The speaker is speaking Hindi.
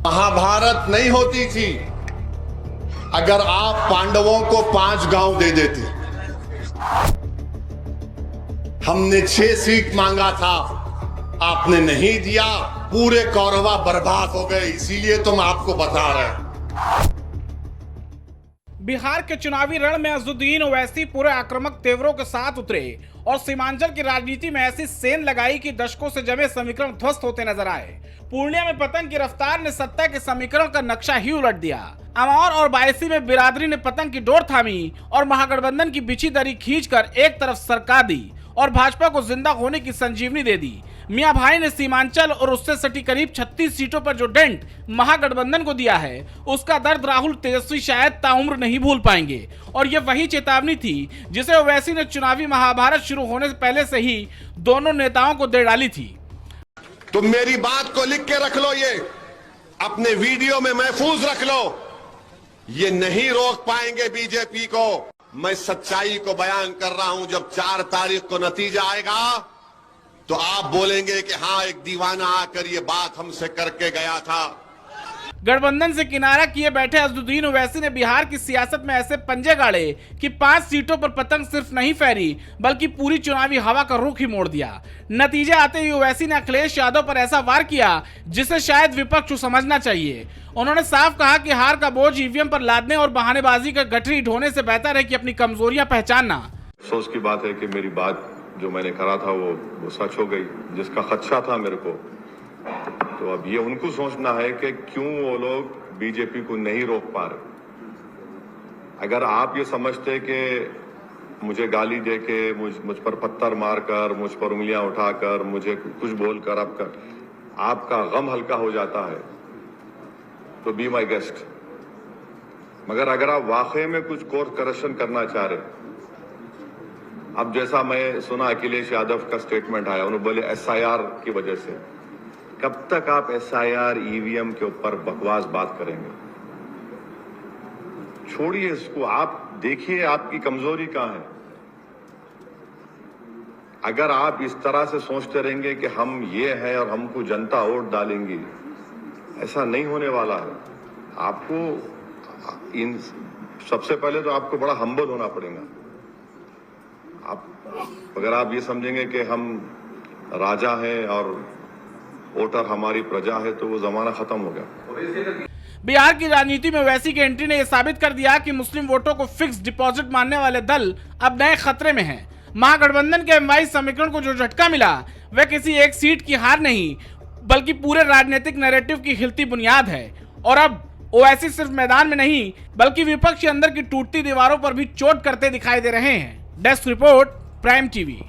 महाभारत नहीं होती थी अगर आप पांडवों को 5 गांव दे देते। हमने 6 सीट मांगा था, आपने नहीं दिया, पूरे कौरवा बर्बाद हो गए। इसीलिए तो हम आपको बता रहे हैं। बिहार के चुनावी रण में अज़ुद्दीन ओवैसी पूरे आक्रामक तेवरों के साथ उतरे और सीमांचल की राजनीति में ऐसी सेंध लगाई कि दशकों से जमे समीकरण ध्वस्त होते नजर आए। पूर्णिया में पतंग की रफ्तार ने सत्ता के समीकरण का नक्शा ही उलट दिया। अमौर और बायसी में बिरादरी ने पतंग की डोर थामी और महागठबंधन की बिछी दरी खींचकर एक तरफ सरका दी और भाजपा को जिंदा होने की संजीवनी दे दी। मियां भाई ने सीमांचल और उससे सटी करीब 36 सीटों पर जो डेंट महागठबंधन को दिया है, उसका दर्द राहुल तेजस्वी शायद ताउम्र नहीं भूल पाएंगे। और ये वही चेतावनी थी जिसे ओवैसी ने चुनावी महाभारत शुरू होने से पहले से ही दोनों नेताओं को दे डाली थी। तुम मेरी बात को लिख के रख लो, ये अपने वीडियो में महफूज रख लो। ये नहीं रोक पाएंगे बीजेपी को। मैं सच्चाई को बयान कर रहा हूं। जब 4 तारीख को नतीजा आएगा तो आप बोलेंगे कि हाँ, एक दीवाना आकर ये बात हमसे करके गया था। गठबंधन से किनारा किए बैठे अज़ुद्दीन ओवैसी ने बिहार की सियासत में ऐसे पंजे गाड़े कि 5 सीटों पर पतंग सिर्फ नहीं फैरी बल्कि पूरी चुनावी हवा का रुख ही मोड़ दिया। नतीजे आते ही ओवैसी ने अखिलेश यादव पर ऐसा वार किया जिसे शायद विपक्ष को समझना चाहिए। उन्होंने साफ कहा कि हार का बोझ ईवीएम पर लादने और बहानेबाजी का गठरी ढोने से बेहतर है कि अपनी कमजोरियां पहचानना। अफसोस की बात है कि मेरी बात जो मैंने करा था वो सच हो गई, जिसका खदशा था मेरे को। तो अब ये उनको सोचना है कि क्यों वो लोग बीजेपी को नहीं रोक पा रहे। अगर आप ये समझते कि मुझे गाली दे के मुझ पर पत्थर मारकर, मुझ पर उंगलियां उठाकर, मुझे कुछ बोलकर आपका गम हल्का हो जाता है तो बी माई गेस्ट। मगर अगर आप वाकई में कुछ कोर्स करेक्शन करना चाह रहे, अब जैसा मैं सुना अखिलेश यादव का स्टेटमेंट आया, उन्होंने बोले एसआईआर की वजह से। कब तक आप एसआईआर ईवीएम के ऊपर बकवास बात करेंगे? छोड़िए इसको, आप देखिए आपकी कमजोरी कहां है। अगर आप इस तरह से सोचते रहेंगे कि हम ये हैं और हमको जनता वोट डालेंगी, ऐसा नहीं होने वाला है। आपको सबसे पहले तो आपको बड़ा हम्बल होना पड़ेगा। अगर आप ये समझेंगे कि हम राजा हैं और वोटर हमारी प्रजा है तो वो जमाना खत्म हो गया। बिहार की राजनीति में ओवैसी की एंट्री ने यह साबित कर दिया कि मुस्लिम वोटों को फिक्स डिपॉजिट मानने वाले दल अब नए खतरे में हैं। महागठबंधन के एमवाई समीकरण को जो झटका मिला वह किसी एक सीट की हार नहीं बल्कि पूरे राजनीतिक नैरेटिव की हिलती बुनियाद है। और अब ओवैसी सिर्फ मैदान में नहीं बल्कि विपक्ष के अंदर की टूटती दीवारों पर भी चोट करते दिखाई दे रहे हैं। Desk report, prime TV.